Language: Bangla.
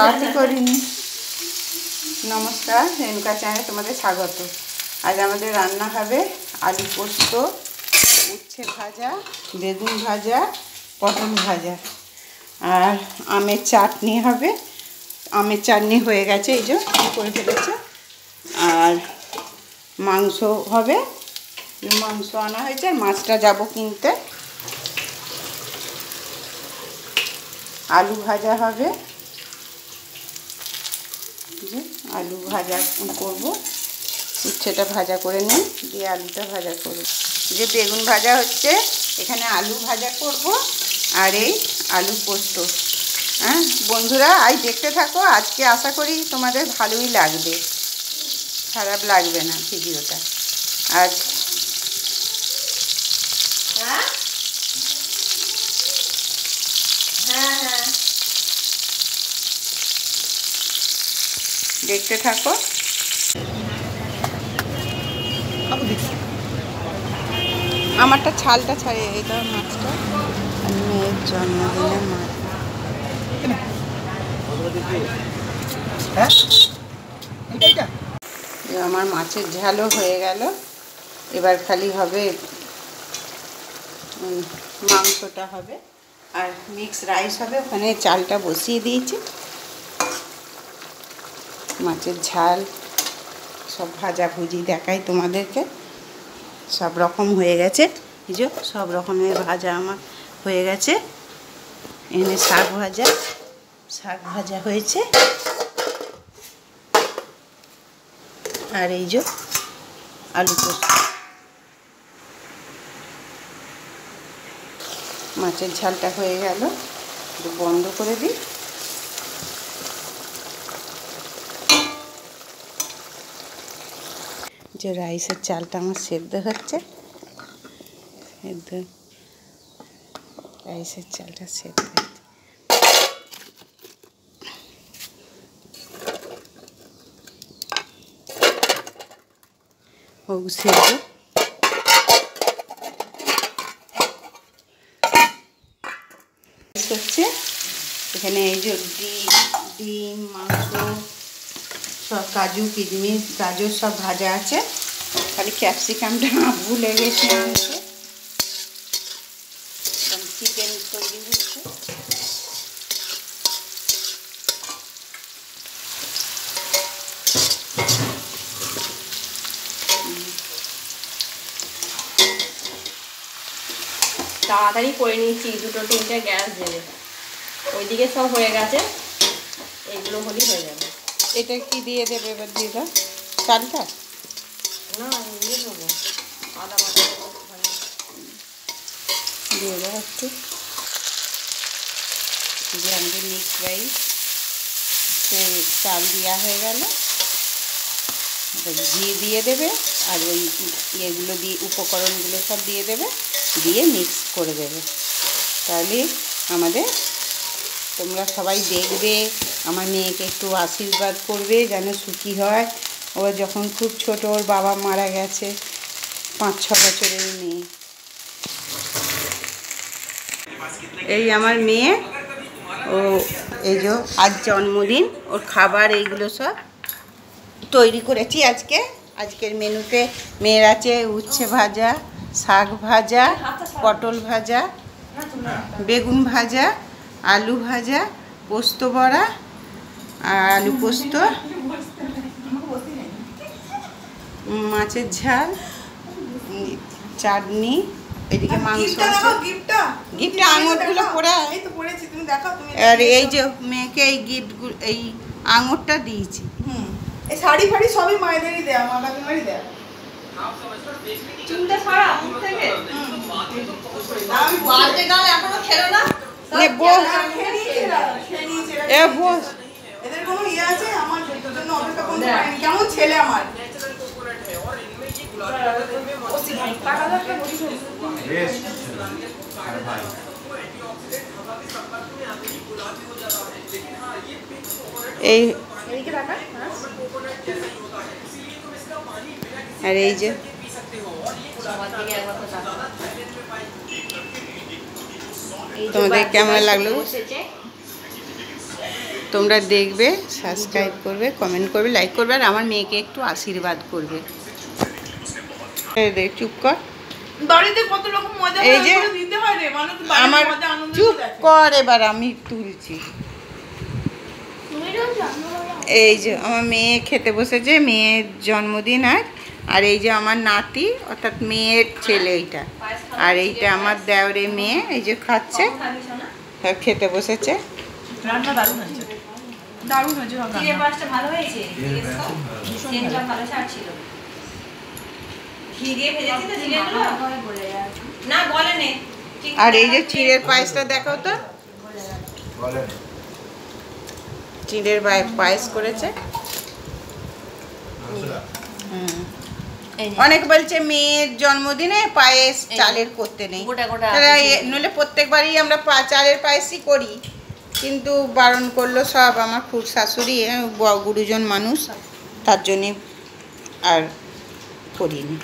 আরতি করিনি। নমস্কার, রেণুকা চ্যানেলে তোমাদের স্বাগত। আজ আমাদের রান্না হবে আলু পোস্ত, উচ্ছে ভাজা, বেগুন ভাজা, পটল ভাজা আর আমের চাটনি হবে। আমের চাটনি হয়ে গেছে, এই যে করে ফেলেছে। আর মাংস হবে, মাংস আনা হয়েছে। আর মাছটা যাব কিনতে। আলু ভাজা হবে, যে আলু ভাজা করব। উচ্ছেটা ভাজা করে নিই, দিয়ে আলুটা ভাজা করব। যে বেগুন ভাজা হচ্ছে, এখানে আলু ভাজা করব আর এই আলু পোস্ত। হ্যাঁ বন্ধুরা, আজ দেখতে থাকো। আজকে আশা করি তোমাদের ভালোই লাগবে, খারাপ লাগবে না ভিডিওটা। আজ দেখতে থাকো। আমারটা ছালটা ছাড়িয়ে, এটা মাছটা মেয়ের জন্মদিনের মাছ। আমার মাছের ঝালও হয়ে গেল। এবার খালি হবে মাংসটা হবে আর মিক্স রাইস হবে। ওখানে চালটা বসিয়ে দিয়েছি। মাছের ঝাল সব ভাজাভুজি দেখাই তোমাদেরকে। সব রকম হয়ে গেছে, এই যে সব রকমের ভাজা আমার হয়ে গেছে। এখানে শাক ভাজা হয়েছে। আর এই যে আলু পোস্ত। মাছের ঝালটা হয়ে গেল, বন্ধ করে দিই। যে রাইসের চালটা আমার সেদ্ধ হচ্ছে, রাইসের চালটা সেদ্ধ হচ্ছে। হোক সেদ্ধ। হচ্ছে এখানে এই যে ডিম, মাংস, সব কাজু কিশমিশ গাজর সব ভাজা আছে। খালি ক্যাপসিকামটা ভুলে গেছি আনতে। চিকেন তৈরি হচ্ছে। তাড়াতাড়ি করে নিচ্ছি, দুটো তিনটে গ্যাস জেলে। ওইদিকে সব হয়ে গেছে, এইগুলো হলেই হয়ে যাবে। এটা কি দিয়ে দেবে এবার? দিয়ে দাও চালটা। না দিয়ে দেবো, আদা বাটা দিয়ে দাও একটু। যে আমাদের মিক্স রাইস চাল দেওয়া হয়ে গেল। ঘি দিয়ে দেবে আর ওই ইয়েগুলো দিয়ে উপকরণগুলো সব দিয়ে দেবে, দিয়ে মিক্স করে দেবে। তাহলে আমাদের, তোমরা সবাই দেখবে, আমার মেয়েকে একটু আশীর্বাদ করবে যেন সুখী হয়। ও যখন খুব ছোট, ওর বাবা মারা গেছে, 5-6 বছরের মেয়ে। এই আমার মেয়ে, ও এই যে আজ জন্মদিন, ওর খাবার এইগুলো সব তৈরি করেছি আজকে। আজকের মেনুতে মেয়ের আছে উচ্ছে ভাজা, শাক ভাজা, পটল ভাজা, বেগুন ভাজা, আলু ভাজা, পোস্ত বড়া, আলু পোস্ত, মাছের ঝাল, চাটনি, এদিকে মাংস আছে। গিফটটা আঙুরগুলো পরে, আর এই যে মেয়েকে এই গিফটগুলো, এই আঙুরটা দিয়েছি। এই শাড়ি ফাড়ি সবই মায়েদেরই দেয়া, মা কাকিমারই দেয়া। চুলটা ছাড়া মুখ থেকে। আমি বাজে গাল এখনো খেলো না। নে বস, এ বস। এদের কোনো ইয়ে আছে? আমার জন্য অপেক্ষা করতে পারেনি। কেমন ছেলে আমার। এই আর এই যে তোমাদের কেমন লাগলো? তোমরা দেখবে, সাবস্ক্রাইব করবে, কমেন্ট করবে, লাইক করবে, আর আমার মেয়েকে একটু আশীর্বাদ করবে। এই দেখ, চুপ কর। বাড়িতে কত রকম মজা এই যে করে দিতে হয় রে, মানুষ বাড়ির আমার মজা আনন্দ চুপ দেখে। কর, এবার আমি তুলছি। এই যে আমার মেয়ে খেতে বসেছে, মেয়ের জন্মদিন আজ। আর এই যে আমার নাতি, অর্থাৎ মেয়ের ছেলে এইটা, আর এইটা আমার দেওরের মেয়ে, এই যে খাচ্ছে, সব খেতে বসেছে। রান্না দারুণ হয়েছে, দারুণ হয়েছে সব চিড়ে রান্না। পাঁচটা ভালো হয়েছে, সেন্টটা ভালো ছাড়ছিল। ঘি দিয়ে ভেজেছি তো চিড়েগুলো, না বলে নে। আর এই যে চিড়ের পায়েসটা দেখাও তো, চিড়ের পায়েস করেছে। অনেক বলছে মেয়ের জন্মদিনে পায়েস চালের করতে নেই, গোটা গোটা নইলে প্রত্যেকবারই আমরা চালের পায়েসই করি, কিন্তু বারণ করলো সব আমার খুব শাশুড়ি, গুরুজন মানুষ, তার জন্যে আর করিনি।